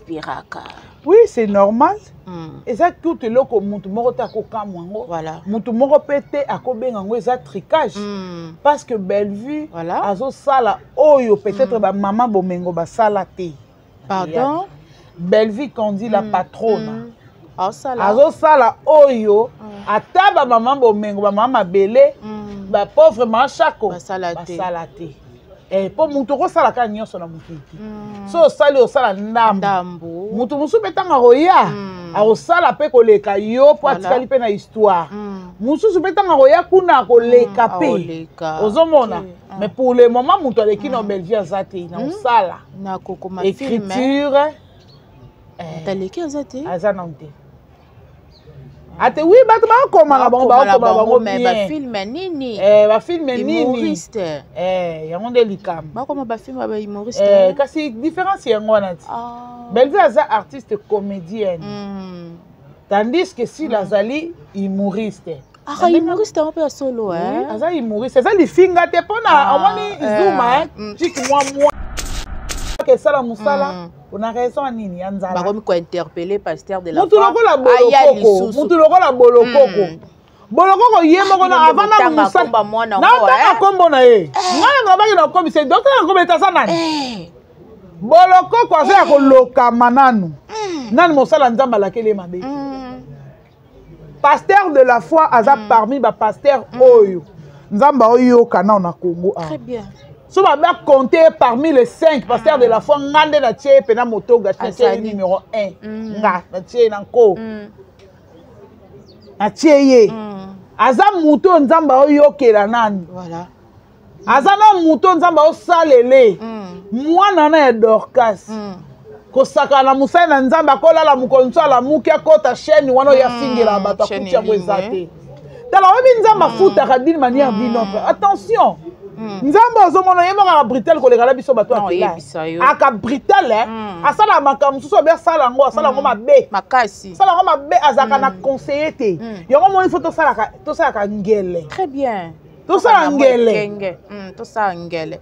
inspiraka. Oui, c'est normal. Et ça tout est là comme mutu moko ta ko kamwango. Voilà. Mutu moko pété à ko bengango ça tricage. Parce que Bellevue azo sala oyo peut-être ba maman bomengo ba sala te. Pardon? Bellevue qu'on dit la patronne. Azo sala oyo ata ba maman bomengo ba maman belé ba pauvre manchako ba sala te. Et pour mutu ko sala ka nyonso na mutu. So sali o sala ndambo. Mutu musu betanga roya. A sala pe koleka yo po atikali pe na histoire. Musu betanga roya kuna koleka pe. Ozomona. Mais pour le moment mutu aleki na Bellevue azate na sala. Na kokoma écriture. Taleki azate. Azanante. Ate oui bato ba koma la bango mais ba film nini ba film nini humoriste yango nde likam ba koma ba film ba humoriste kasi différence yango wana ti Bellevue aza artiste comédienne tandis que si lazali humoriste humoriste un peu solo aza humoriste aza lifinga te pona omoni zuma chiki moi que ça la musala on a raison nini yanzala ba komi ko interpeller pasteur de la foi mutu lokola bolokoko mutu lokola bolokoko ye moko na avana musala na tanga kombo na ye ngana ngabaki na kombi c'est docteur na kombi tasa nani bolokoko aza ya koloka mananu nani musala nzamba lakele mabe pasteur de la foi aza parmi ba pasteur oyo nzamba oyo kana na Congo très bien. Si on va compter parmi les 5 pasteurs de la foi, ngande na tche pena moto gaché numéro 1. Nga na tche nanko. Na tche ye. Aza muto nzamba oyo kela nani. Voilà. Aza na muto nzamba o salele. Mwana na Dorcas. Ko saka na musai na nzamba ko la mukonso la muki akota chaîne wana ya singela bato akutia kwezate. Tala wabi nzamba futa ka d'une manière d'une autre. Attention. Nzambo ozomona yema ka britel ko lekala biso bato akila aka britel asala makambo suso be sala ngo asala ngo mabe makasi sala ngo mabe azaka na conseiller te yango moni faut to sala ka ngele très bien to sala ngele to sala ngele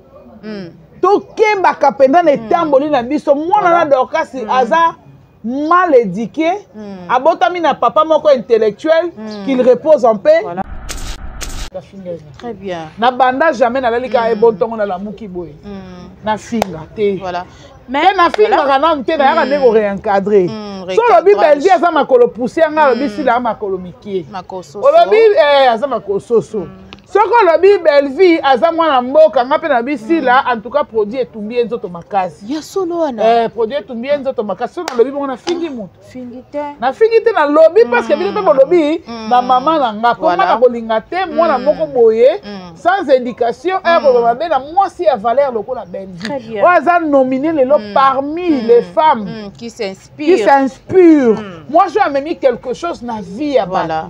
to kemba kapenda na tamboli na biso mwana na Dorcas aza mal éduqué abotami na papa moko intellectuel qu'il repose en paix. Très bien. Na banda jamais na lalika e bon tongo na la muki boy. Na finga te. Voilà. Mais na finga kana nte na yaka ndeko réencadrer. So lobi Bellevue aza makolo pousser nga lobi sila makolo mikie. Makoso. Lobi aza makososo. Soko lobi Bellevue aza mwana mboka nga pe na bisila en tout cas produit etumbi enzoto makasi. Ya solo wana. Produit etumbi enzoto makasi. So lobi bongo na fingi mutu. Fingite. Na fingite na lobi parce que bino pe lobi na maman na nga po mama kolinga te mwana moko boye sans éducation ko mabe na mwasi ya valeur lokola Bellevue. Oza nominé lelo parmi les femmes qui s'inspirent. Moi je ai mis quelque chose na vie ya voilà.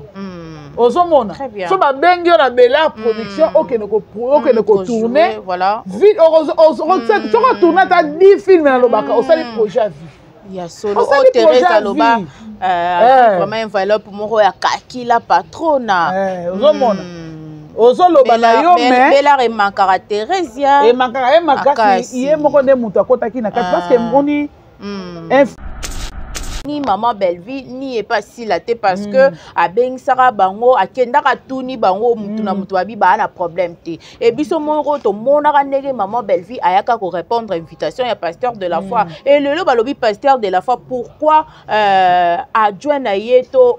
Ozomona. So ba bengi na Bella production okene ko tourner voilà. Vite on tourner ta 10 films na lobaka osali projet à vie. Ya solo Thérèse Aloba vraiment enveloppe moko ya kaki la patrona. Ozomona. Ozoloba na yo mais Bella remarquera Thérèse ya. Makasi iye moko nde mutu akotaki na kati parce que moni ni maman Bellevue ni est pas si la té parce que a beng sara bango a kenda ka tuni bango mutu na mutu abi ba na problème té et biso mongo to monaka ndenge maman Bellevue ayaka ko répondre à invitation ya pasteur de la foi et le balobi pasteur de la foi pourquoi adjoint na yeto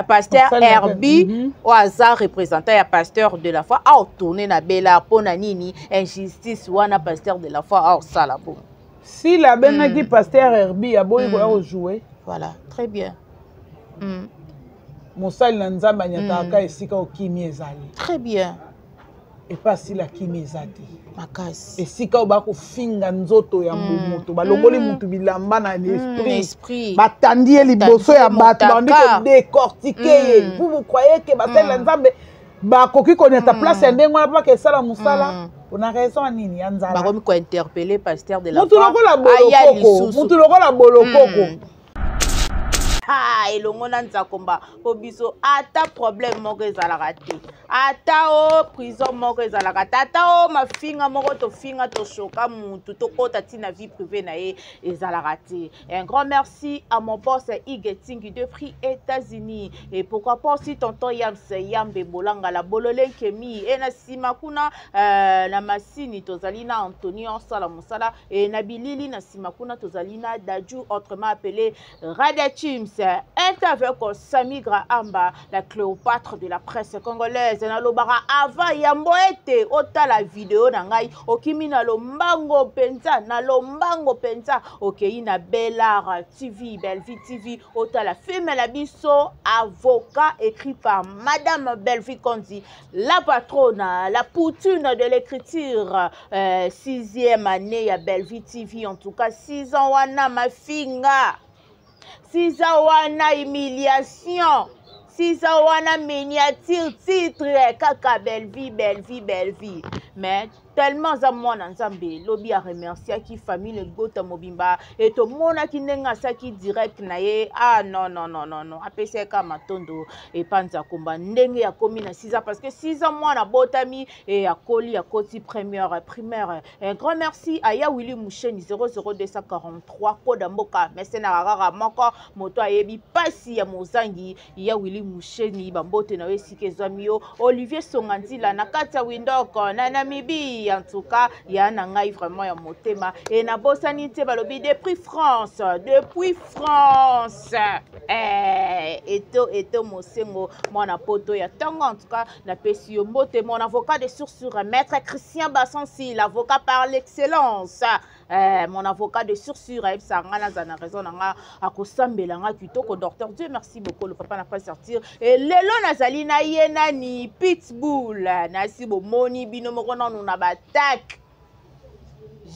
pasteur Herbie au hasard représentant ya pasteur de la foi a tourné na Bella pona nini injustice wana pasteur de la foi a sala bon. Si la benaki pasteur Herbie a boy ko jouer. Voilà, très bien. Mosali na nzamba nyataka esika okimi ezali. Très bien. Et pas si la kimi ezati. Makasi. Esika oba ko finga nzoto ya moto balongoli mutu bilamba na l'esprit. Batandi liboso ya bato bandi ko décortiquer. Vous croyez que basali na nzambe ba koki connaître place ndenge wana pa ke sala musala. On a raison nini yanzala. Ba komi ko interpeller pasteur de la foi. Mutu lokola bolokoko. elongo na nzakomba po biso ata problème moko ezalaka te ata o prison moko ezalaka te ata o mafinga moko tofinga toshoka mutu tokota ntina vie privée na ye ezalaka te. Un grand merci à mon boss Igetingi depuis États-Unis et pourquoi pas aussi tonton Yambe Bolanga la Bolole Kemi et na sima kuna na masini tozalina Antonio Sala Musala et na bilili na sima kuna tozalina Daju autrement appelé Radia Chims est avec Sami Grahamba la Cléopâtre de la presse congolaise na lobara avant yamboete ota la vidéo na ngai okimi na lombango penza na lombango penza okei na Belar TV Bellevue TV ota la film la biso avocat écrit par Madame Bellevue Kondi la patronne la poutine de l'écriture 6e année à Bellevue TV en tout cas 6 ans wana mafinga 6 ans wana humiliation 6 ans wana miniature titre kaka Bellevue mais tellement za mwana nzambe lobi a remercier qui famille le gota mobimba et to mona ki nenga saki direct na ye non apese ka matondo et panza komba ndenge ya komi na 6 ans parce que 6 ans mwana botami et akoli akoti primaire un grand merci à ya Willy Moucheni 00243 koda mboka merci na rara moko moto ayebi pasi ya mozangi ya Willy Moucheni bambote na wesike zamio Olivier Songandila na kati ya Windoko na Namibi en tout cas il y a un ngai vraiment ya motema et na bosanité balobi depuis France eto mosengo mona poto ya tango en tout cas na pesi yo mbote mon avocat de sourcure maître Christian Bassansi l'avocat par l'excellence mon avocat de sourcure et ça ngana zana raison nga akosambela nga kitoko docteur Dieu merci beaucoup le papa n'a pas sortir et lelo nazali na yena ni pitbull nasi bo moni bino moko nanu na batak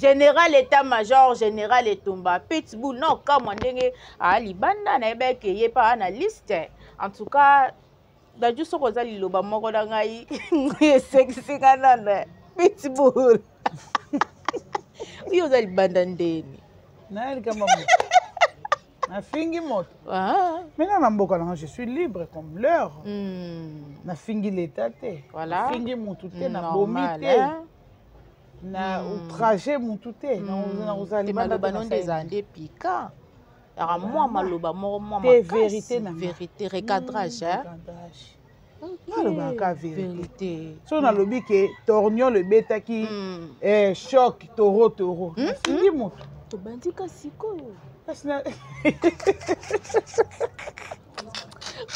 général état-major général Etumba pitbull non comme ndenge ali banda na ebeke ye pa na liste en tout cas daju soko za liloba moko na ngai sexy kana pitbull yo za libanda ndeni na eli kama na fingi moto maintenant na mboka na je suis libre comme l'heure na fingi l'état te voilà fingi mutu te na bomi te na outragé mutu te na uzali banda banonde zande pika ara moi maloba moi vérité na vérité recadrage nalobaka vérité so nalobi ke tornion le betaki choc toro fingi mutu tobandika sikoyo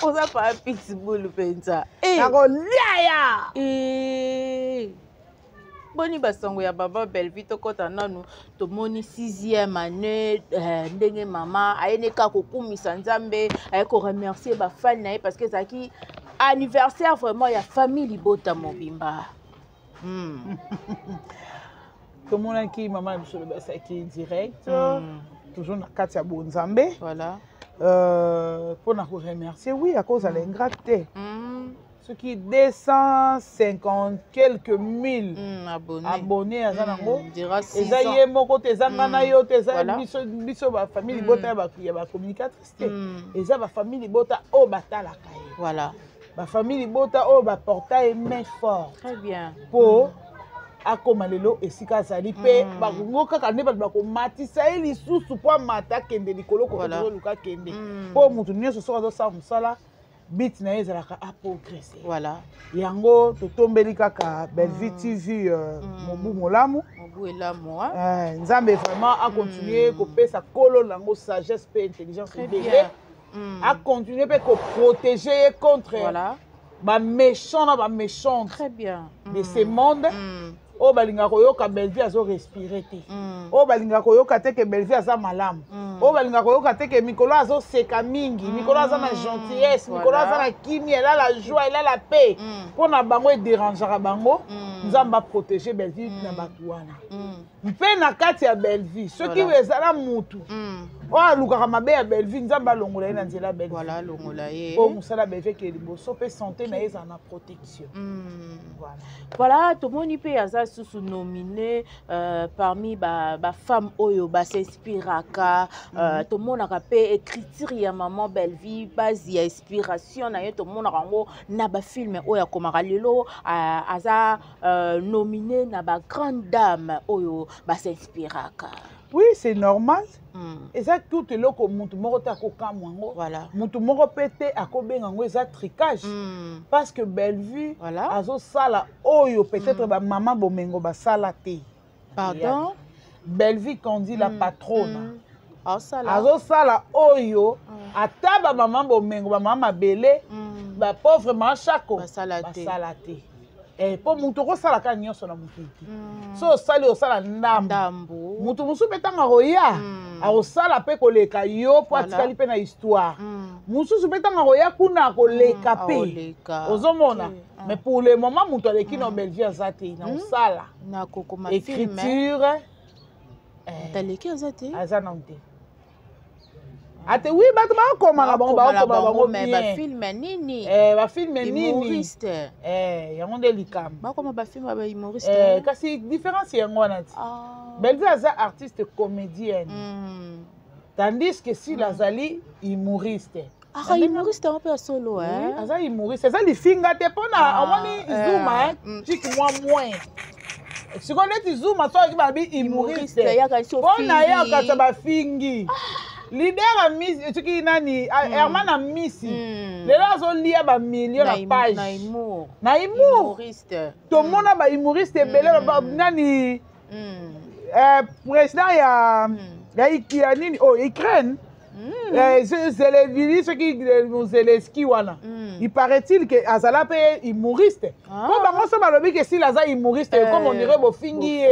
oza pa pitbull penza nakoliaya boni basango ya baba Bellevue tokota nanu tomoni 6e année ndenge mama ayeneka kokumisa nzambe ayeko remercier bafani na ye parce que ezalaki anniversaire vraiment ya famille libota mobimba tomonaki mama na biso lobasaki direct toujours na kati ya bonzambe voilà mpona koremercier oui akozala ingrate te soki 250 quelques mille abonnés aza nango eza ye moko te eza nga na yo te eza biso bafamille libota ya bacommunicatrice te eza bafamille libota oyo batalaka ye voilà bafamille libota oyo baporta ye main fort très bien po akoma lelo esika azali mpe bakongo kaka nde bato bakomatisa ye lisusu mpo amata akende likolo kooluka kende mpo motu nyonso soki azosala mosala bit na ye ezalaka aprogresse voilà yango totombeli kaka Bellevue TV mobu molamu nzambe vraiment akontinue kopesa kolo nango sagesse mpe intelligence ebele akontinue mpe koprotege ye contre baméchant na baméchante de ce monde oyo balingaka koyoka Bellevue azorespire te oyo balingaka koyoka te ke Bellevue aza malamu oyo balingaka koyoka te ke mikolo azoseka mingi mikolo aza na gentillesse mikolo aza na kimia elala joie elala paix mpo na bango ederangeaka bango nzambe aprotege Bellevue na bato wana mpe na kati ya Bellevue soki ezala mutu oyo alukaka mabe ya Bellevue nzambe alongola ye na nzela ya Bellevue oyo mosala Bellevue ke liboso mpe santé na ye ezala na protection voilà tomoni mpe aza susu nominé parmi bafemme oyo basinspiraka tomonaka pe écriture ya maman Belleville base ya inspiration na ye tomonaka yango na bafilme oyo akomaka lelo aza nominé na bagrande dame oyo basinspiraka. Oui, c'est normal. Et ça, tout est là comme mutu moko ta kokamwango. Voilà. Mutu moko pété à kobengango ça tricage. Parce que Bellevue, voilà. Azo sala oyo peut-être ba maman bomengo ba sala te. Pardon. Bellevue qu'on dit la patronne. Azo sala oyo ata ba maman bomengo ba maman belé ba pauvre machako ba sala te. Po mutu ko sala ka nyonso na mutu. So sali o sala ndambo. Mutu musu betanga roya. A sala pe koleka yo po atikali pe na histoire. Musu betanga roya kuna koleka pe. Ozomona. Mais pour le moment mutu aleki na Bellevue azate na sala. Na kokoma écriture. Taleki azate. Azanante. Ate oui bato ba koma la bango mais ba film nini ba film nini humoriste yango nde likam ba koma ba film ba humoriste kasi différence yango na ti Bellevue aza artiste comédienne tandis que si lazali humoriste humoriste un peu solo aza humoriste aza lifinga te pona omoni zuma chiki moins siko neti zuma soki babi humoriste pona yakata bafingi leader a Miss tuki nani Herman a Miss lelo azolia ba million na page na humoriste to mona ba humoriste ebele ba nani président ya nini Ukraine Zelensky ceux qui Zelensky wana il paraît-il que azala pe humoriste po bango so balobi que si laza humoriste comme on dirait bofingi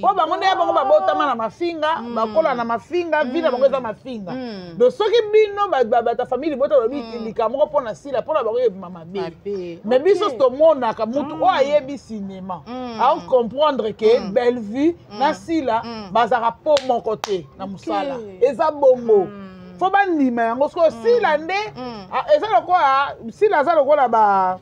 po bango ne bango babotama na mafinga bakola na mafinga vina bango za mafinga donc soki bino ba famille bota lobi likamoko pona sila pona bango e mama be mais biso to mona ka mutu o ayebi cinéma a comprendre que Bellevue na sila bazaka po mon côté na musala eza bongo faut pas ndima yango parce que si la nde eza lokola si la za lokola ba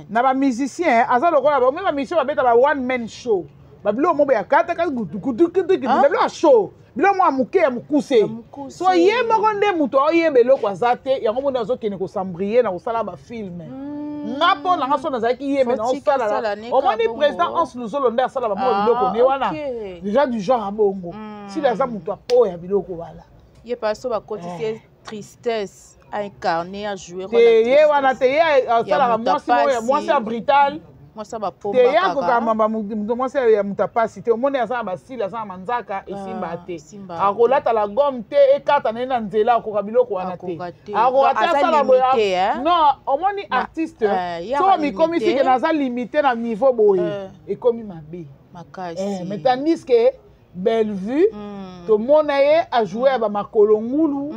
na ba musicien aza lokola ba même ba musicien ba beta ba one man show ba bilo mo ya kata ka gudu ba bilo show bilo mo amuke ya mukuse so ye moko nde muto oyebe loko azate yango mo nazo kene ko sambrier na ko sala ba film ngapo na ngaso nazaki yebe na osala au moins le président Hans Luzolo nde asala ba mo biloko ne wana déjà du genre à bongo si la za muto apo ya biloko wala ye paso ba cotiser tristesse à incarner à jouer ye wana te ye asala moi c'est brutal moi ça ba pomba te ya ko kamba moi c'est ya mutapasi te omone asala basila asala manzaka esimba te akolata la gomme te ekata na nzela ko kabiloko wana te akolata asala boya non omoni artiste so mi komi fike na za limité na niveau boye ekomi mabe makasi mais tandis que Bellevue to mona ye a joué ba makolongulu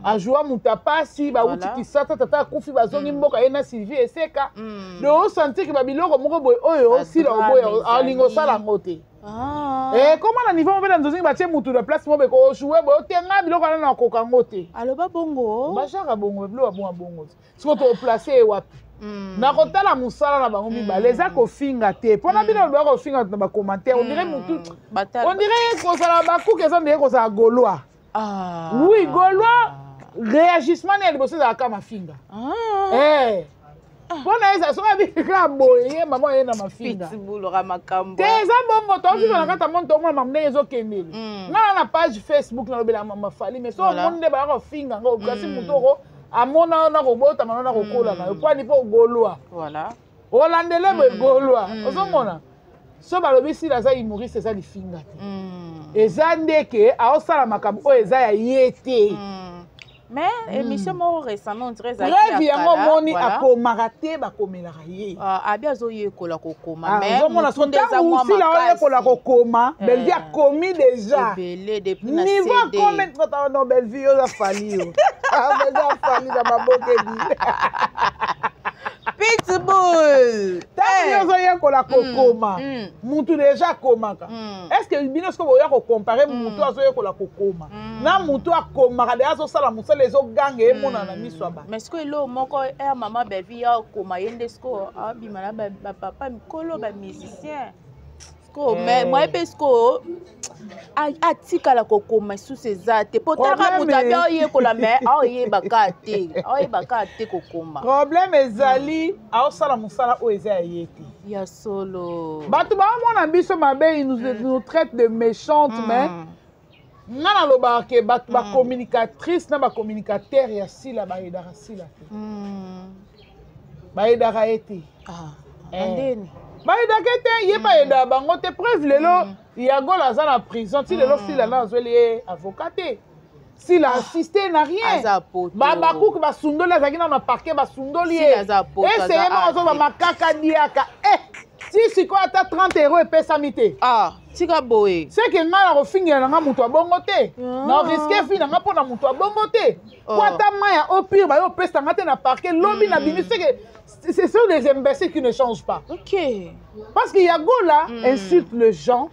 a joué mutapasi ba uti kisata tata kufi bazongi mboka ye na Sylvie Eseka de o sentir que ba biloko moko boy oyo si la boy a lingo sala ngote comment na niveau mobile ndozingi ba tie mutu de place mobe ko jouer boy tenga biloko na koka ngote aloba bongo ba jaka bongo biloko bongo siko to placer wapi na kotala musala na bango mibale eza kofinga te mpona bino loba kofinga na bacommentaire on dirait mutu on dirait kozala bakuke eza ndenge kozala gaulois oui gaulois réagissement ne ya liboso ezalaka mafinga mpona eza soki abikaka boye ye mama ye na mafinga te eza bongo tofika na kati ya monde tomona mamu ndenge ezokendele ngana na page Facebook nalobela mafali mais so omoni nde bayaka kofinga ngo kasi mutu oko amona na kobota manona kokola na kwani po golwa voilà olandele bo golwa ozomona so balobi si la za humoriste eza lifinga te eza ndeke aosala makambo oyo eza ya ye te mais émission moko récemment on dirait rêve yango moni akomaka te bakomelaka ye abi azoyekola kokoma mais ozomona sotanmusila oyekola kokoma Bellevue akomi déjà niveau akomi no Bellevue oza fali yo eza fali na mabokedi Pitbull tango ozoyekola kokoma mutu déjà akomaka est ce que bino soki boya kocompare mutu azoyekola kokoma na mutu akomaka deya azosala mosala ezoganga emonana miso ya bato mais sikoyo elo moko ya mama Bellevue akoma ye nde sikoyo abima na bapapa mikolo bamusicien Sko mais moi pesco atikala kokoma sous eza te potaka mutabi oyekola mais oyebaka te kokoma problème ezali aosala mosala oyo eza ya ye te ya solo bato baomona biso mabe nous traite de méchante mais nga nalobaka ke bato bacommunicatrice na bacommunicateur ya sila bayedaka sila te bayedaka ye te ndeni bayedaka te ye bayedaka bango te preuve lelo yagola aza na prison ti lelo sila na azweli ye avocat te sila assisté na rien bakuki basundoli azalaki na parquet basundoli ye eseye moko azoba makaka diaka ti sikoyo ata 30 € epesami te tika boye seke ngai na kofingela na nga moto abongo te na riske fi na nga mpo na moto abongo te po ata mai ya opire bayo opesa nga te na parquet lobi na bimi seke ce sont des imbéciles qui ne changent pas parce que Yagola insulte les gens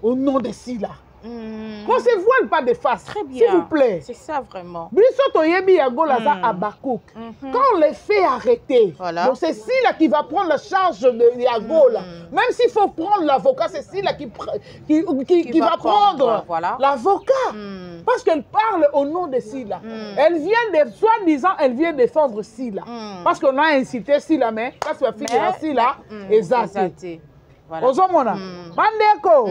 au nom de Sila. Qu'on se voile pas de face, s'il vous plaît. C'est ça vraiment. Bisoto yebi Yagola za Abakouk. Quand on les fait arrêter, donc c'est Sila qui va prendre la charge de Yagola. Même s'il faut prendre l'avocat, c'est Sila qui va prendre l'avocat. Parce qu'elle parle au nom de Sila. Elle vient de, soi-disant, elle vient défendre Sila. Parce qu'on a incité Sila, mais parce que la fille de Sila est zate. Ozomona. Bandeko.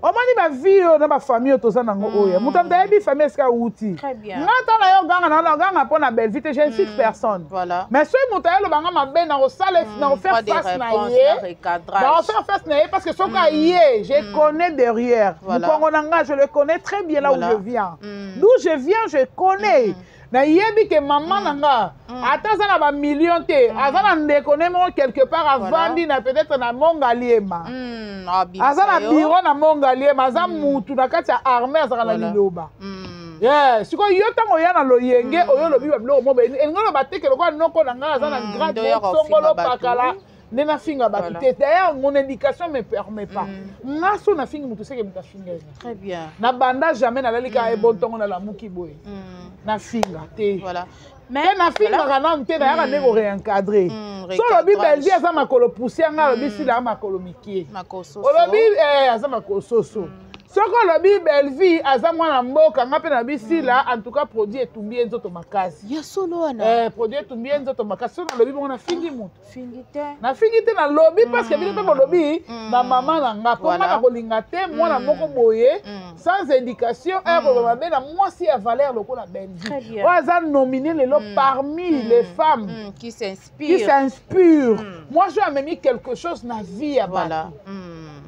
Omani ba vie na ba famille to zanango oya mutamda yebi famille ska uti ngata na yo ganga na ganga pona belle vite je suis personne mais ce mutayelo banga mabe na osale na faire face na ye na faire face na ye parce que soka ye je connais derrière Kongo nanga je le connais très bien là où je viens d'où je viens je connais na yebi ke maman nanga ata za na ba million te azana ndeko ne mo quelque part avandi na peut-être na Mongaliema azana bureau na Mongaliema aza mutu na kati ya armée azaka na liloba siko yo tango ya na loyenge oyo lobi ba biloko mo beni ngolo bateke lokwa noko nanga azana grade songolo pakala nena finga batute d'ailleurs mon indication me permet pas ngaso na finga mutu seke muta finga très bien na banda jamais na lalika e bon tongo na la muki boy na finga te mais na finga kana nte na yaka ndeko réencadrer so lobi belgi aza makolo pousser nga lobi sila makolo mikie lobi aza makolo soso soko lobi belvi aza mwana mboka nga pe na bisila en tout cas produit etumbi enzoto makasi ya solo wana produit etumbi enzoto makasi so na lobi bongo na fingi mutu na fingi te na lobi parce que bino pe bolobi na mama na nga po nga na kolinga te mwana moko boye sans indication ko mabe na mwasi ya valeur lokola belvi oyo aza nominé lelo parmi les femmes qui s'inspirent moi je amemi quelque chose na vie ya bato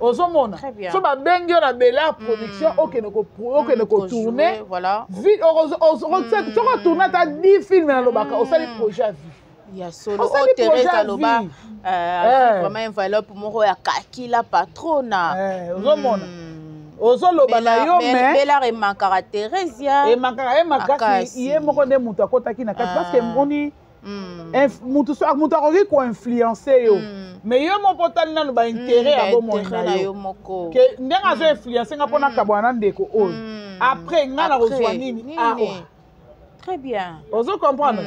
ozomona so babengi yo na bela production okende kotourne soko tourne ata 10 filme na lobaka osali projet à vie ya solo Thérèse aloba vraiment enveloppe moko ya kaki la patrona ozomona ozoloba na yo mais bela remakaka Thérèse ya emakaka ye moko nde moto akotaki na kati parce que moni mutu akoki koinfluence yo mais yo moko otali nano baintérêt ya bomoi na yo ndenge azo influence nga mpona kabwana na ndeko oyo après nga na kozwa nini awa très bien ozo comprendre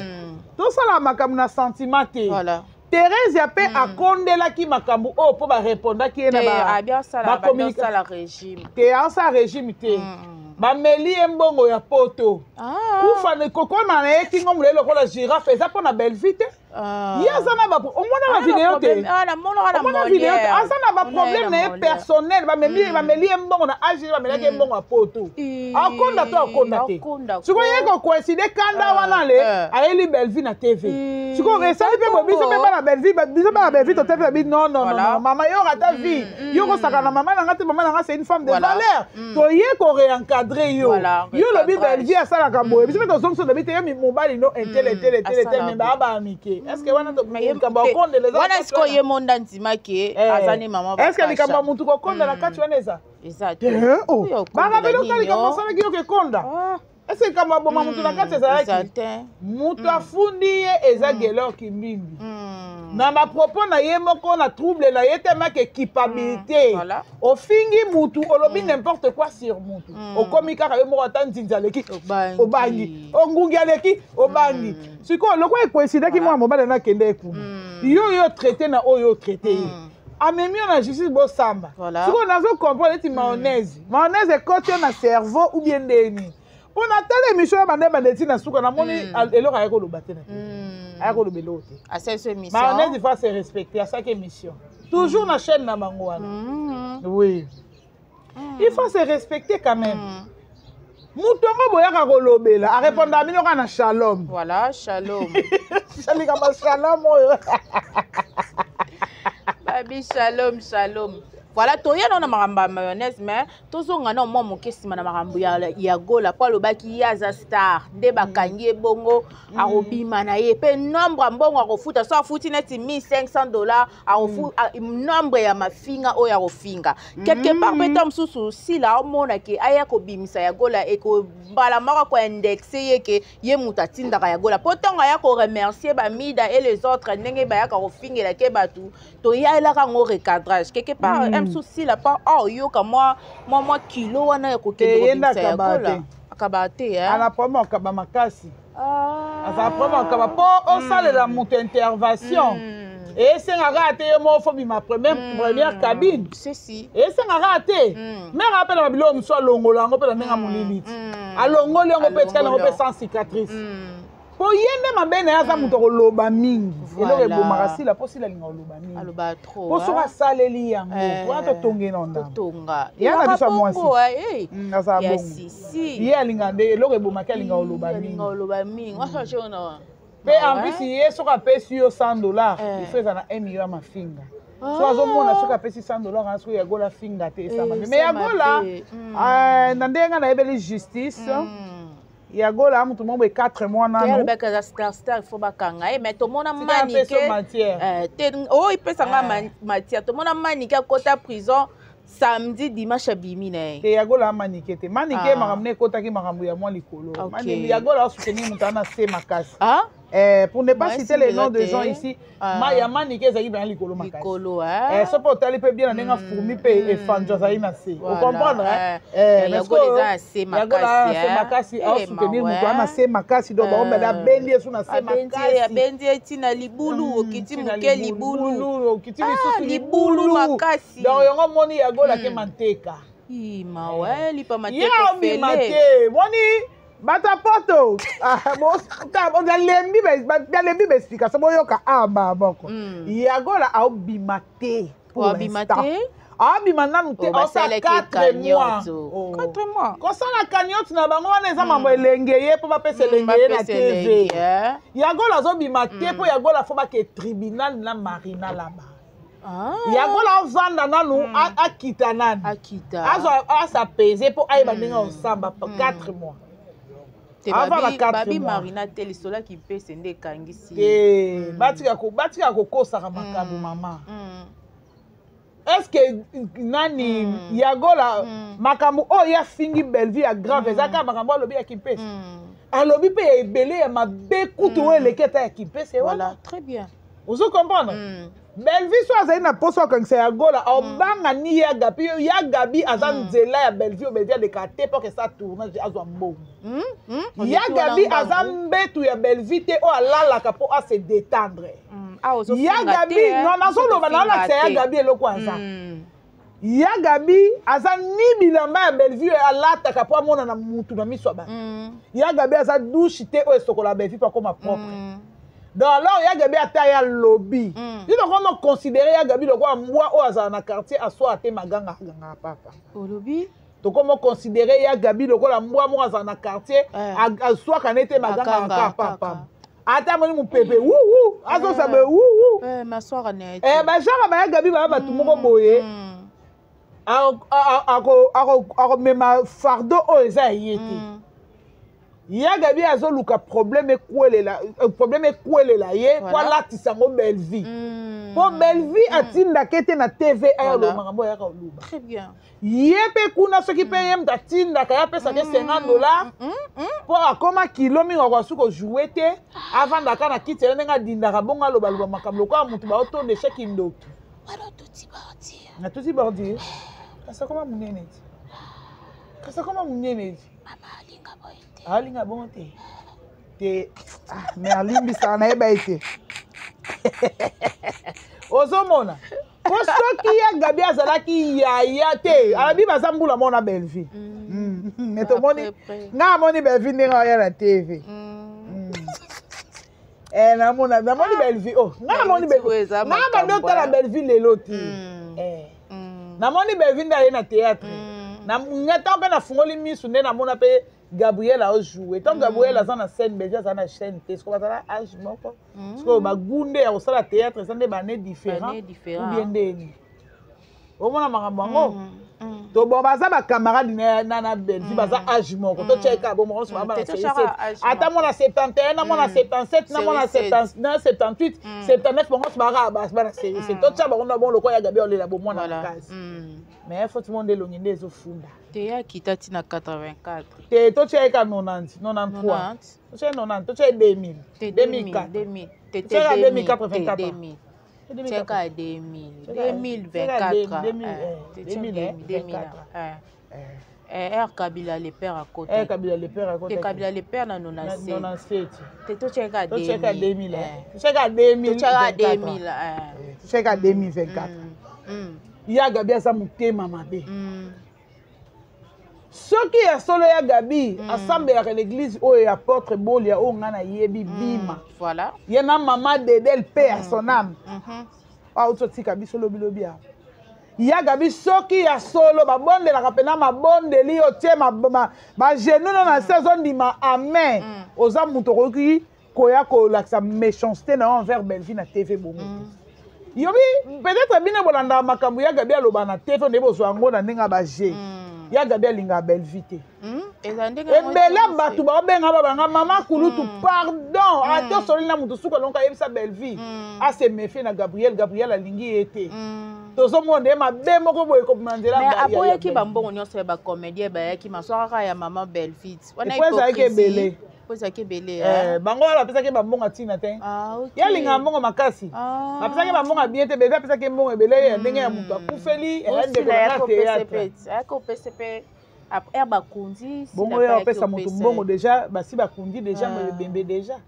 tosala makambo na sentiment te Thérèse ya mpe akondelaki makambo oyo mpo barépondaki ye na bakommunikasala régime te aosala régime te bameli ye mbongo ya poto kufa kokoma na ye kingo moleli lokola girafe eza mpo na belvi te ye aza na omona na video te omona video te aza na baproblème na ye personnel bameli ye mbongo na agiri bamelaki ye mbongo ya poto akonda to akonda te sikoyo ye kocoïncide kanda wana le ayeli belvi na tv sikoyo esali mpe bo biso mpe bana belvi totepe babi non mama yo ata vie yo kosaka na mama nanga te mama nanga c'est une femme de valeur toye koréencadre yo lobi belvi asalaka boye biso mpe tozongisa lobi te yo mobali no intel me baa baamike est-ce que wana likambo akondeleza wana siko ye monda nzimaki azani mama est-ce que likambo ya mutu kokondela kati wana eza bakabelioka likambo asalaki yo kekonda est-ce que likambo aboma mutu na kati ezalaki mutu afundi ye eza gelor kimbimbi na bapropos na ye moko na trouble na ye temaka équipabilité ofingi mutu olobi n'importe quoi sur mutu okomi kaka yo moko ata nzinzi aleki obangi ongungi aleki obangi sikoyo lokwa ekoinsidaki mwana mobali nakende ekuma yo traité na oyo traité ye amemi na justice bosamba sikoyo nazokomprendre neti mayonnaise ekoti yo na cerveau ou bien ndeni mpo na tala émission ya bande ti na suka namoni eloko aya koloba te na te aya koloba eloko te mayonnaise il faut se respecter asalaki émission toujours na chaîne na bango wana oui il faut se respecter quand même mutu yango boyaka kolobela arépondaka bino kaka na shalom voilà shalom shalikama shalom oyo babi shalom voilà toya na makambo ya mayonnaise mais tozonga na mwa moke nsima na makambo ya gola po alobaki ye aza star nde bakangi ye bongo akobima na ye mpe nombre ya mbongo akofuta so afuti neti $1,500 nombre ya mafinga oyo akofinga quelque part mpe ta mosusu sila aomona ke aya kobimisa ya gola ekobala moko koindexe ye ke ye moto atindaka ya gola mpo ntango aya koremercier bamida et les autres ndenge bayaka kofingela ke bato toyalaka ngo recadrage quelque part souci là pas yoka moi kilo wana ya kokende ya gola akaba te ala promo akaba makasi asa promo akaba po osalela moto intervention esengaka te yo moko bima première cabine esengaka te mais rappelle babilo mosu alongola yango mpe na ndenge molili ti alongoli yango mpe etikali yango mpe sans cicatrice po ye nde mabe na ye aza moto akoloba mingi eloko ebomaka sila mpo sila alinga koloba mingi mpo soki asaleli yango wana totonge na ndambo ye na biso ya mwasi aza bongo ye alinga nde eloko ebomaki alinga koloba mingi mpe en plus ye soki apesi yo $100 ifo eza na 1 million ya mafinga so azomona soki apesi $100 ana soki yagola finga te esama me yagola na ndenge nayebeli justice yagola mutu moko 4 mois nano yalobaka za star faut bakanga mais tomona manike oh ipesanga matière tomona manike akota prison samedi dimanche abimi na ye te yagola manike te manike makambo ne ekotaki makambo ya mwa likolo yagola asoutenir mutu ana se makasi pour ne pas citer les noms de gens ici ya manike ezalaki bana likolo makasi so mpe otali mpe bien na ndenge afurmi mpe efanjo azali na se ocomprendre yagola se makasi aosoutenir moto ana se makasi donc baombele abendi esu na se makasi abendi etina libulu okiti moke libulu okiti lisusu libulu makasi donc yango moni yagola ke manteka mawe lipa mateka fele moni bata poto dalembi baexplication boyoka amba moko yagola aobima te abima nanu te osa 4 mois kosala cagnotte na bango wana eza mambo elenge ye mpo bapesa elenge ye na tv yagola azobima te mpo yagola fo bake tribunal na marina laba yagola avanda nanu akita nani asapese mpo ayeba ndenge osamba 4 mois babi marina te lisolaki mpese nde ekangisi batika kokosaka makambo mama estce nani yagola makambo oyo afingi bellevue ya grave ezaka makambo alobi ya kimpese alobi mpe ebele ya mabe kutu oyo eleki ata ya kimpese wana ozo comprendre bellevue so azali na poso akangisa yagola aobanga ni yagabi aza nzela ya bellevue obedi adeka te mpo kesa tournage azwa mbongo yagabi aza mbetu ya bellevue te oyo alalaka mpo ase détendre yagabi non nazoloba naolakisa yagabi eloko aza yagabi aza ni bilamba ya bellevue alataka mpo amonana mutu na miso ya bato yagabi aza douche te oyo esokola bellevue mpo akoma propre donc alors yagabi ata ya lobby ino koma considérer yagabi lokola mbwa oyo azala na quartier aswa ate maganga aganga papa olobi tokoma considérer yagabi lokola mbwa moko azala na quartier aswaka nete maganga aka papa ata moni mopepe azosabe bajara bayagabi baya bato moko boye akomema fardeau oyo eza ye te yagabi azoluka problème ekwelela ye po alatisa yango bellevue po bellevue atindaka ete na tv ayaloba makambo ayaka oluba ye mpe kuna soki mpe ye moto atindaka ye apesaka $50 po akoma kilo mingi akosuki kojoue te avandaka na kiti ele ndenge adindaka bongo alobaloba makambo lokola motu baotondeshe kindoki natuti bordire kasi akoma monene ti alinga bongo te me alimbisaka nayeba ete ozomona po soki ya Gabi azalaki yaya te alabi baza mbula mona Belleville mais tomoni nga moni Belleville ndenge oya na TV namoni Belleville oh nga namoni Belleville nga bando otala Belleville lelo ti namoni Belleville ndaye na théâtre ngata mpe nafungoli misu nde namona mpe Gabriel aojoué tant Gabriel aza na scène Belleville aza na chaîne te siko bazala age moko siko bagunde ya kosala théâtre eza nde bane différent ou bien ndeni omona makambo yango to bon baza bacamarade na Belleville baza age moko totyeka bo moko soba bana ata mona 71 na mona 77 na mona 78 79 bongo soba bana c'est totya bango na bon lokwa ya Gabriel olela bo mwana na kasi mais faut tout le monde elongi nde ezofunda te ya kita tina 84 te totyeka 90 93 totyeka 90 totyeka 2000 2004 te 2084 Tcheka 2024 R Kabila le père à côté Kabila le père à côté Kabila le père na 97 te tcheka 2000 tcheka 2000 tcheka 2024 ya Gabi asa mutema mabe soki ya solo ya Gabi asambelaka l'église oyo apôtre Bolia oyo nga na yebi bima voilà ye na mama Dedel paix à son âme aototika biso lobilobi awa ya Gabi soki ya solo babondelaka mpena mabondeli otie bagenu na se ozondima amen oza moto okoki koya kolakisa méchanceté na yo envers Belleville na TV bomo yobi peut-être bino bolandaka makambo ya Gabi aloba na TV nde bozwa yango na ndenge baje ya Gabi alingaka Belleville te ebele bato baobenga babanga mama kulutu pardon ate osoli na moto suka longo ayebisa Belleville ase méfie na Gabriel alingi ye te tozomona ye mabe moko boye kopema nzela mais aboyaki bambongo nyonso ya bacomédien bayaki maswakaka ya mama Belleville po ezalaki ebele ezalaki ebele bango wana bapesaki bambongo ntina te ye alingaka mbongo makasi bapesaki bambongo bien te Belleville apesaki mbongo ebele ya ndenge ya moto akufeli eyandekolaka théâtre bakundi bongo ya opesa moto mbongo deja basi bakundi deja ebembe deja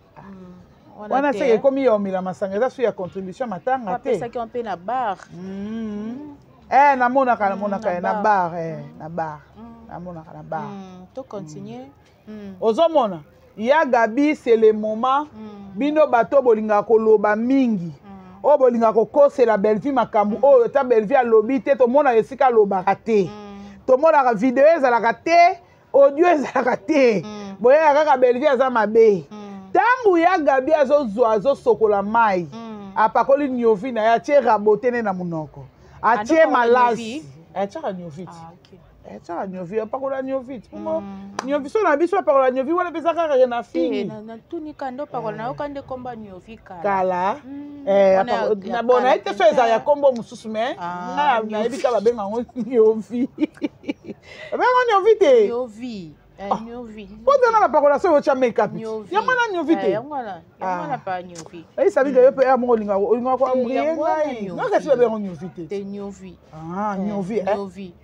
wana seke ekomi ya omela masanga eza so ya contribution matanga te apesaki mpe na bar namonaka na bar namonaka na bar to continue ozomona ya Gabi c'est le moment bino bato bolingaka koloba mingi oyo bolingaka kokosela Belleville makambo oyo ta Belleville alobi te tomona esika alobaka te tomonaka video ezalaka te audio ezalaka te boyaka kaka Belleville aza mabe ntango ya Gabi azozwa azosokola mai apakoli niovi na ye atie rabote ne na monoko atie malasi atiaka niovi atiaka niovi apakola niovi niovi so na biso apakola niovi wana mpeza kaka na fini tunika ndo pakola nayoka nde komba niovi kala bona ete so ezala ya kombo mosusu me nga nayebi ka babenga yango niovi babenga niovi te po tena bapakola so yotya makeup yango na niovi te esabi ke yo mpe yamongo olingaka koambrie ngai ngakasi babenga niovi te niovi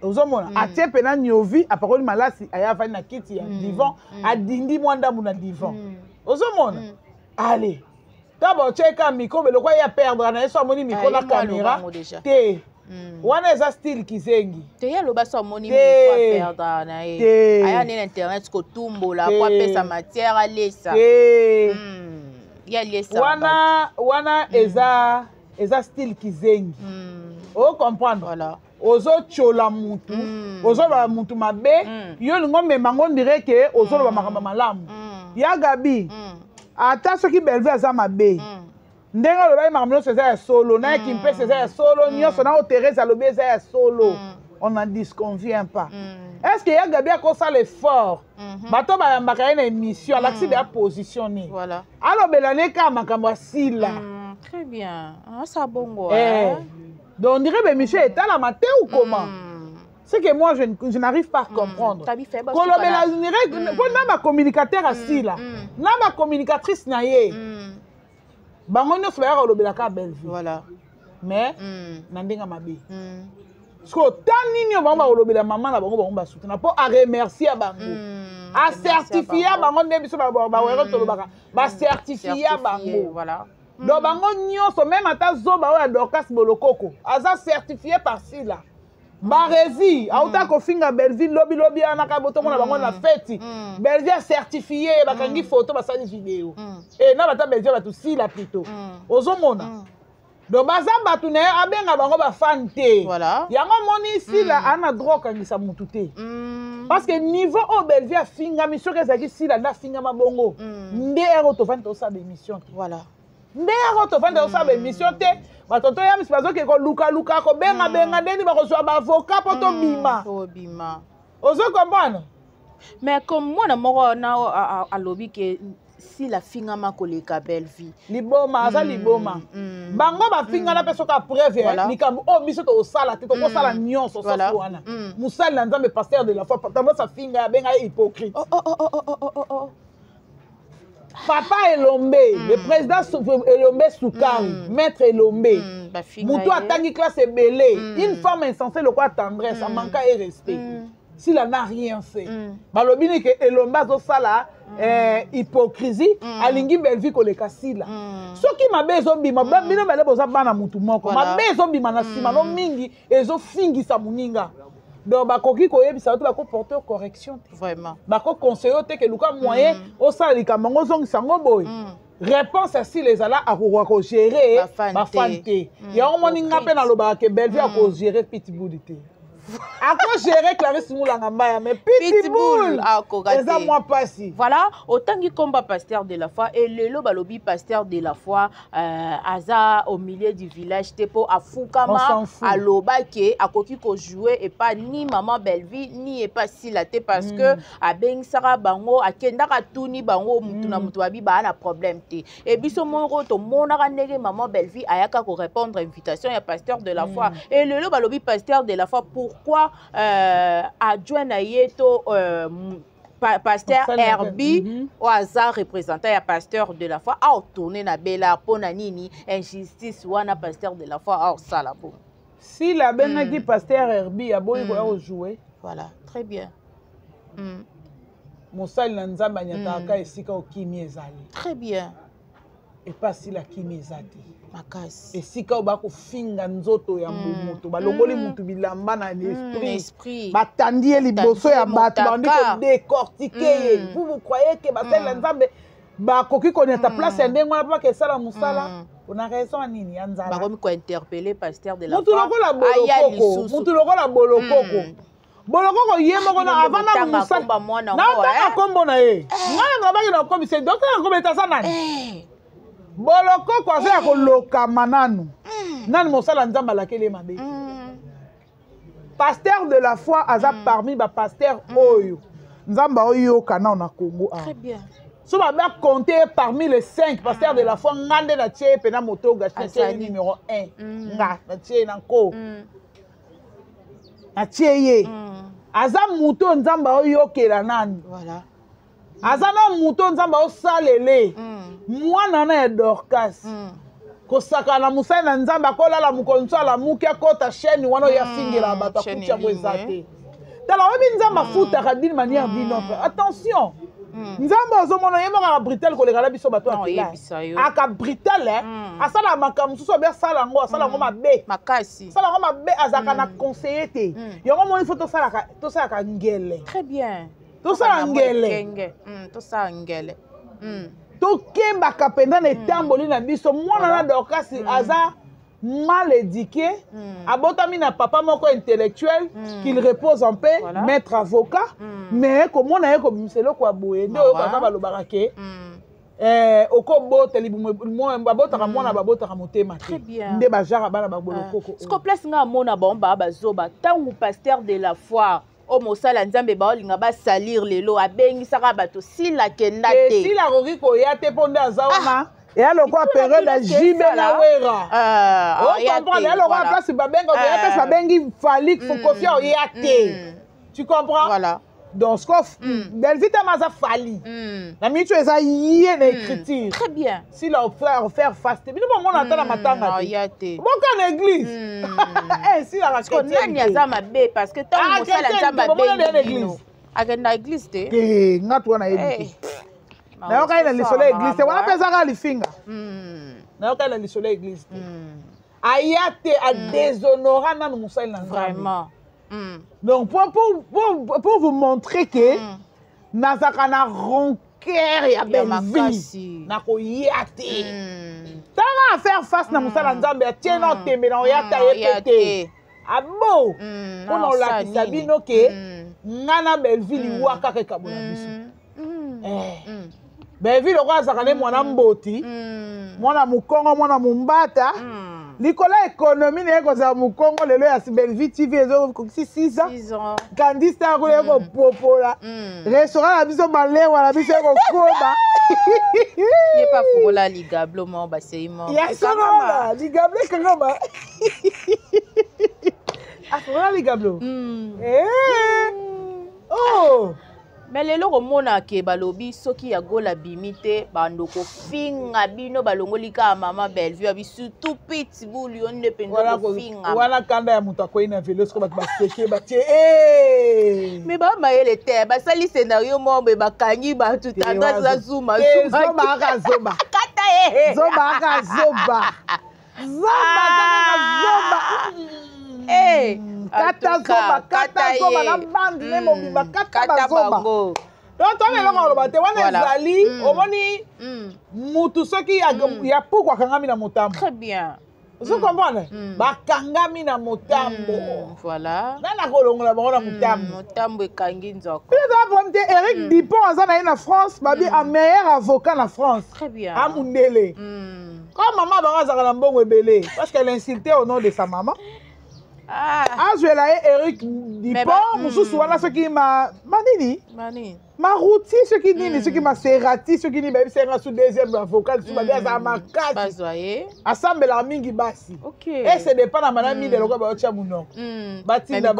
ozomona atie mpena niovi apakoli malasi aya afandi na kiti ya divan adindi mwa ndambu na divan ozomona ale taba otyeka mikro beloko ya perdre na ye so amoni mikro na caméra te wana eza style kizengi te ye aloba so amoni mikro aperdre na ye aya nde na internet kotumbola po apesa matière alesa ye alesa wana eza style kizengi ocomprendre ozotyola mutu ozoloba mutu mabe yo olingo memango ndire ke ozoloba makambo malamu ya Gabi ata soki Belleville aza mabe ndenge olobaki makambo nyonso eza ya solo na ye kimpese eza ya solo nyonso na o Thérèse alobi eza ya solo on n'en disconvient pas est-ce que ya Gabi akosala effort bato bayambaka ye na émission alakisi deya positionné alobela ne kaka makambo asila très bien asa bongo donc on dirait bémission etalama te ou comment c'est que moi je n'arrive pas à comprendre kolobela mpo na bacommunicateur asila na bacommunicatrice na ye bango nyonso bayaka kolobelaka Belleville mais na ndenge mabe parceque ta nini oyo bango bakolobela mama na bango basutuna mpo aremercie bango acertifia bango nde biso baoyeko tolobaka bacertifia bango donc bango nyonso même ata zoba oyo ya Dorcas Bolokoko aza certifié par Sila barezi auta kofinga Belleville lobi anaka botomona bango na fête Belleville a certifié bakangi photo basali vidéo et na bata Belleville batu Sila plutôt ozomona donc baza batu na abenga bango ba fan te yango moni Sila ana droit kangisa mutu te parce que niveau au Belleville a finga mission que ezaki Sila na finga mabongo nde ero to vanta osa de mission voilà nde ero to vanta osa de mission te batoto ya misi bazoke ko luka ko benga ndeni bakozwa ba avocat poto bima ozo comprendre mais comme moi na moko na alobi ke si la finga ma koleka Belleville liboma aza liboma bango ba finga na peso ka preuve likambo o biso to osala te to ko sala nyonso so wana musali na Nzambe pasteur de la foi tamo sa finga ya benga hypocrite Papa Elombe, le président Elombe Soukari, maître Elombe, Moutou a tangi classe belé, une femme insensée, le quoi tendresse, ça manque et respect. S'il n'a rien fait, malobini que Elombe a sala hypocrisie, alingi Belleville ko le kasila. Ce qui m'a besoin bima, bino bele boza bana mutu moko, ma besoin bima na sima no mingi, ezo fingi sa muninga. Donc bakoki koyebisa to bako porteur correction vraiment bako conseiller te ke luka moyen o salika mango zongisa ngo boy réponse à si les ala akoko ko gérer ba fante ya o moni ngape na loba ke Belleville ako gérer pitbull te ako gérer Clarisse Moulanga Mbaya mais pitbull eza moi passi voilà autant qui combat pasteur de la foi et lelo balobi pasteur de la foi aza au milieu du village tepo afukama aloba ke akoki ko jouer et pas ni maman Belleville ni et pas Sila te parce que abeng sara bango akenda ka tuni bango mutu na mutu babi ba na problème te et biso mongo to monaka ndenge maman Belleville ayaka ko répondre invitation ya pasteur de la foi et lelo balobi pasteur de la foi pourquoi adjoint na yeto pasteur Herbie au hasard représentant ya pasteur de la foi a tourné na bela pona nini injustice wana pasteur de la foi a sala bon si la benaki pasteur Herbie a boy ko jouer voilà très bien mosali na Nzambe nyataka esika okimi ezali très bien et pas si la kimi ezati makasi esika oba ko finga nzoto ya moto balongoli mutu bilamba na esprit batandi liboso ya bato bandi ko décortiquer vous croyez que basali na Nzambe bakoki connaître place ya ndengo na pa ke sala musala on a raison nini ya Nzambe bakomi ko interpeller pasteur de la foi mutu lokola bolokoko bolokoko ye moko na avana musala na kombo na ye ngana ngabaki na kombi c'est docteur na kombi tasa nani bolokoko aza ya kolokama nanu nani mosala Nzambe alakeli mabe pasteur de la foi aza parmi bapasteur oyo Nzambe oyoka nao na Congo très bien so babe compter parmi les 5 pasteurs de la foi ngande na tie pena moto gache numéro 1 nga na tie na ko na tie ye aza muto Nzambe oyokela nani voilà aza na muto Nzambe osalele mwana na ya Dorcas kosaka na musai na Nzambe akolala mukonso ala muki akota chaîne wana ya fingela bato akuti yango ezate tala oyebi Nzambe afutaka d'une manière d'une autre attention Nzambe ozomona ye moko Britel koleka na biso bato akela aka Britel asala makambo mosusu abe asala yango asala yango mabe makasi asala yango mabe azalaka na conseiller te yango moni fo tosalaka ngele très bien tosala ngele tosala ngele tokembaka mpenza na etamboli na biso mwana na Dorcas aza mal éduqué abotami na papa moko intellectuel qu'il repose en paix maître avocat mais komona ye kobimisa eloko ya boye nde oyo baza balobaka ke okoboteli babotaka mwana babotaka motema te nde bajara bana babolokoko siko place nga amona bango baa bazoba ntango pasteur de la foi o mosala Nzambe baolinga basalir lelo abengisaka bato sila kenda te sila koki koya te mpo nde aza wana eya lokwa période ya jibe na wera ocomprendre eya lokwa place babenga oya place babengi Falik Fokofia oya te tu comprends voilà donc scof Belleville tama aza fali na minute eza ye na écriture très bien si la faire face te bino bomona ata na matanga te boka na église si la chrétien nani aza mabe parce que tant mosala Nzambe abengi akenda église te nga tu wana yebi te nayoka ye na lisolo ya église te wana mpe ezaka lifinga nayoka na lisolo ya église te aya te adéshonora nanu mosali na vraiment donc pour vous montrer que nazalaka na ronqueur ya belle-vie nakoya te tanga afaire face na mosala nzambe atie na otembe na oya ta ye te abo mpona olakisa bino ke nga na belle-vie liwa kaka ekabola biso belle-vie lokola azalaka ne mwana mboti mwana mokongo mwana mombata likolo économie na ye kozala mokongo lelo ya belle-vie tv ezokokisi 6 ans kandiste ako ye kopopola restaurant na biso balewa na biso ekokoma ye pa fungola ligablo mo basei mo yasonala ligablo ekangama afungola ligablo oh mais lelo komona ke balobi soki ya gola bimi te bandoko finga bino balongoli ka mama belle-vie abi surtout pitbull yo nde penza kofinga wana kanda ya moto akoyi na velo soko bato baseke batie mais bamayele te basali scénario mo be bakangi bato tanda za zuma aka zoba kata ye zoba aka zoba kata zoba na bandi ne mobimba kata bazoba donc tona eloko oloba te wana ezali omoni mutu soki ya puku akangami na motambo très bien ozo comprendre bakangami na motambo voilà nana kolongola bango na motambo motambo ekangi nzoko eza problème te Eric Dupont aza na ye na France babi a meilleur avocat na France très bien amundele comme maman bango azalaka na mbongo ebele parce qu'elle insultait au nom de sa maman azwela ye Eric Dupont mosusu wana soki manini maruti soki nini soki maserati soki nini bayebisenga su deuxième avocat lisusu babi azala makasi asambelaka mingi basi ese dépend na mana mide lokola bayotia monoko batinda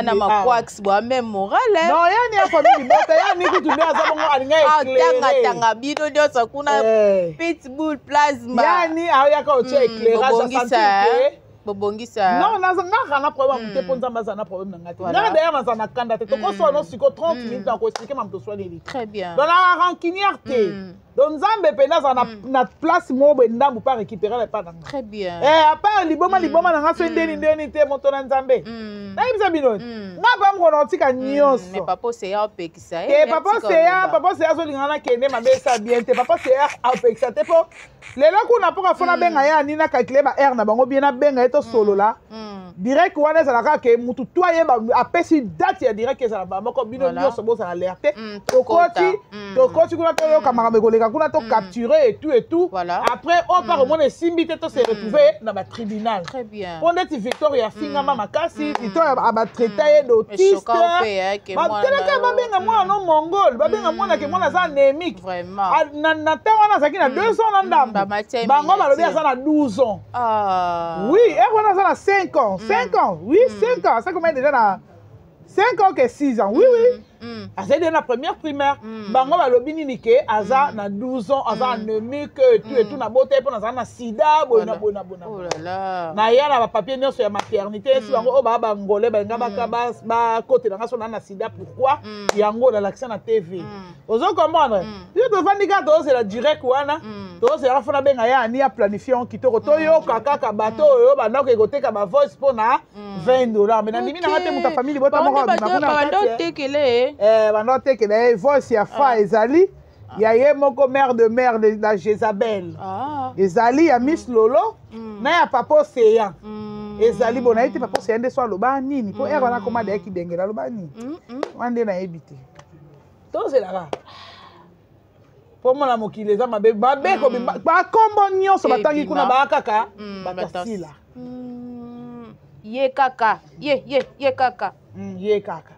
na maquax bwa même morale non yani ya famille libota yani kutu nde aza bongo alinga éclairé bino nyonso kuna pitbull plasma yani ayaka otia éclairage asanti bobongisa non ngaka na problème te mpo nzambe azala na problème na nga te ngaka d'ailleurs nazala na kanda te tokosola no siko 30 minutes na koexplike ma moto swaleli très bien donc na rancunière te donc nzambe mpenza azala na place moko boye ndambu pa récupérer le pas na nga très bien à part liboma na nga so ndeni te moto na nzambe nayebisa bino nga mpa mokona otika nyonso papa seya opekisa ye papa seya azolingana na kende mabe esa bien te papa seya aopekisa te mpo lelo kuna mpoka fo nabenga ye ani na calcule ba aire na bango bien nabenga ye tosolola direct wana ezalaka ke mutu to ayeba apesi date ya direct ezala bamoko bino nyonso bozala alerte tokoti kuna toyoka makambo ekoleka kuna tocapture et tout après on part omona esimbi te tose retrouve na batribunal mpo ndeti victoire yafingama makasi victoire abatraita ye d'autiste batelaka babenga mwana no mongole babenga mwana ke mwana aza anémique na ntango wana azalaki na 2 ans na ndambo bango balobi aza na 12 ans oui wana aza na 5 ans 5 ans oui 5 ans ça combien déjà na 5 ans que 6 ans oui azali de na première primaire bango balobi nini ke aza na 12 ans aza anémique et tout na bote mpo naza na sida bona na ya na bapapier nyonso ya maternité esi bango oyo baa bangole balinga bakotelanga so na sida pourquoi yango olakisa na tv ozo comprendre biso tofandi kaka tozozela direct wana tozozela fona benga ya ani ya planifiant kitoko toyoka kaka bato oyo bandako ekoteka bavoice mpo na $20 me nandimi nanga te muta famille bota moko bando tekela ye voice ya fa ezali ya ye moko mère de na Jézabel ezali ya Miss Lolo na ya papa Oseya ezali bona ete papa Oseya nde so aloba nini mpo ere wana komanda yaki dengela aloba nini wana nde nayebi te tozelaka mpo mona mokili eza mabe bakombo nyonso batangi kuna baakaka batasila ye kaka ye kaka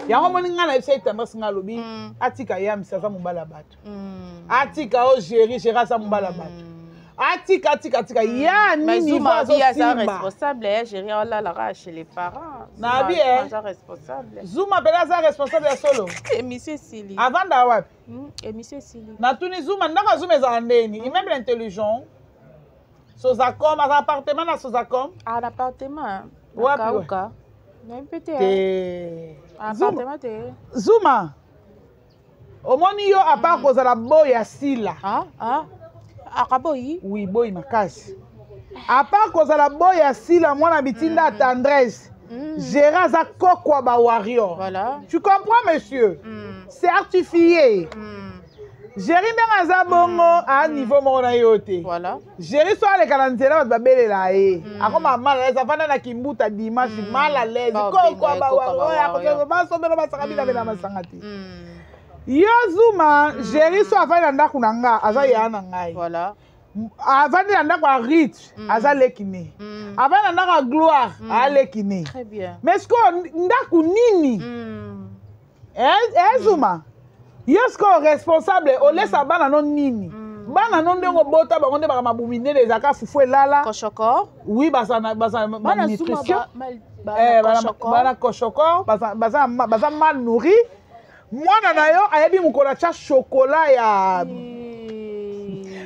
yango moni nga na yebisa etendance nga alobi atika ye amisi aza mobala bato atika o géri aza mobala bato atika ya nini vo azosimba Zuma mpena aza responsable ya solo avanda wapi natuni Zuma ndako Zuma ezala ndeni immeuble intelligent Sozacom aza appartement na Sozacom wapi Zuma omoni yo apart kozala boya sila Akaboyi? Oui, boy makasi. À part kozala boy asila mwana bitinda tendresse. Gérer za kokwa ba warrior. Voilà. Tu comprends monsieur? Certifié. Gérer ndanga za bongo à niveau moko na yote. Voilà. Gérer so ale kalanzela ba belela ye. Akoma mal à l'aise afana na kimbuta dimanche mal à l'aise. Kokwa ba warrior akozo ba sobela ba sakabila bela masangati. Yo Zuma Gérer so afana ndako na nga aza ya na ngai. Voilà. Avant de ndako a rite aza lekine. Avant de ndako a gloire a lekine. Très bien. Mais ce qu'on ndako nini? Zuma. Yosko responsable o laisse bana non nini. Bana non ndeko bota ba onde ba mabumine les aka fufu elala. Koshoko? Oui, basa nutrition. Bana koshoko, basa mal nourri. Mwana na yo ayebi mukola cha chocolat ya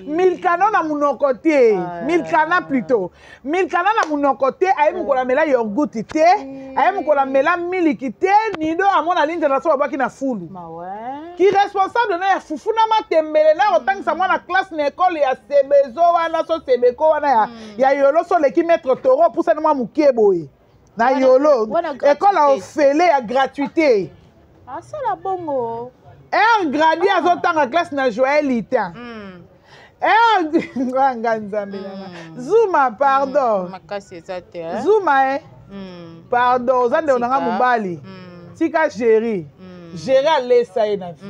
Milkana na monoko te, Milkana plutôt. Milkana na monoko te, aye mukola mela yogurt te, aye mukola mela miliki te, nido amona linja na so babaki na fulu. Qui responsable na ya fufu na matembele na otangisa mwana classe na école ya sebezo wana so sebeko wana ya yolo so leki mettre toro pour ça na mukie boye. Na yolo, école a ofele ya gratuité. Ah ça la bongo. Gradi azotanga classe na Joël Itin. Zuma, pardon. Zuma, pardon. Zande onanga mobali. Tika Géry. Géry a laissé na vie.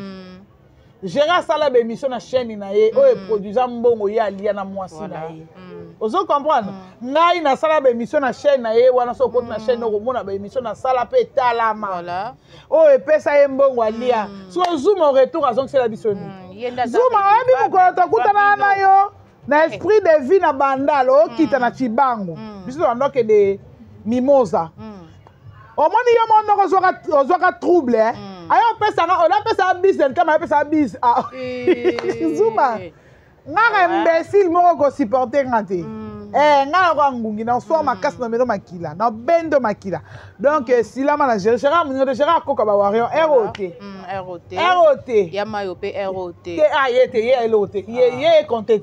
Géry a sala be mission na chaîne na ye. Oye produisant mbongo ye alia na mwasi na ye. Ozo comprendre? Ngai na sala be mission na chaîne na ye wana so kote na chaîne ko mona be mission na sala pe talama. Voilà. Oye pesa ye mbongo alia. So Zuma au retour a zonk c'est la bisoni. Zuma oyebi mokolo tokutana na yo na esprit de vie na bandalo okita na chibango biso bandoke de mimosa omoni yo monoko ozwaka trouble ayo opesanga bis kama opesa bis Zuma ngaka imbécile moko kosupporte nga te nga nako ngungi na so makasi na melo makila na bendo makila donc silama na Géry akoka ba warrior ROT Yamayo pe ROT ye compté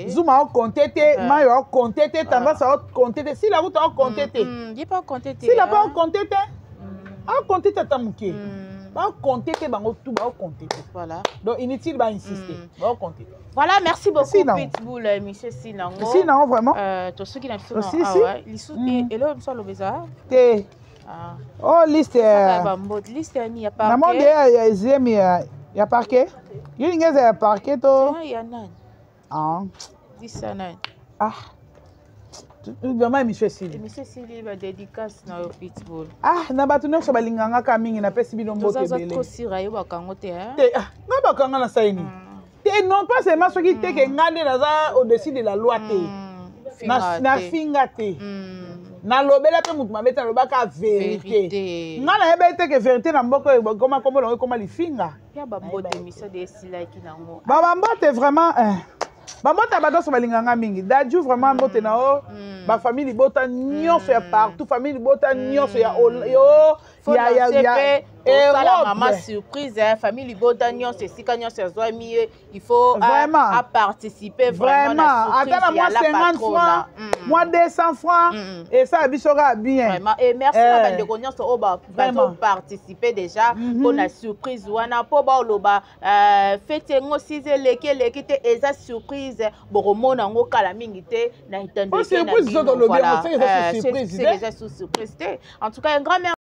Zuma o compté Mayo o compté tendance o compté si la route o compté il pas compté si la pas compté o compté tamuke ba compté bango tout ba compté voilà donc inutile ba insister ba compté. Voilà, merci beaucoup Pitbull, monsieur Sinango. Sinango vraiment. Tout ce qui n'a fait ouais, et là on le bizarre. Té. Oh liste. Liste ni a pas. Maman il y a parquet. Il y a parquet to. Il y a nan. Ah. 10 nan. Ah. Vraiment monsieur Sili. Monsieur Sili va dédicace na Pitbull. Ah, na batu no so balinganga ka mingi na pesi bilombo tebele. Nous avons sira yo bakango te hein. Té ah, na bakanga na saini. Et non pas seulement ceux qui étaient au-dessus de la loi. Na finga te. Na lobela pe mutu mabeta lobaka vérité. Nga na yebete ke vérité na mboko comment li finga. Ya ba mbote miso de sila ki nango. Ba mbote vraiment bambote badoso balinganga mingi. Dadju vraiment mbote na o ba famille libota nyonso ya partout famille libota nyonso ya yo la maman surprise famille libota nyonso esika nyonso azwa mieux il faut à participer vraiment attends moi 50 francs moi 200 francs et ça bisoka bien vraiment et merci à bande de nyonso o ba participer déjà pour la surprise wana po ba loba fete ngo 6 leki te eza surprise boromona ngo kala mingi te na itando surprise. En tout cas, un grand merci.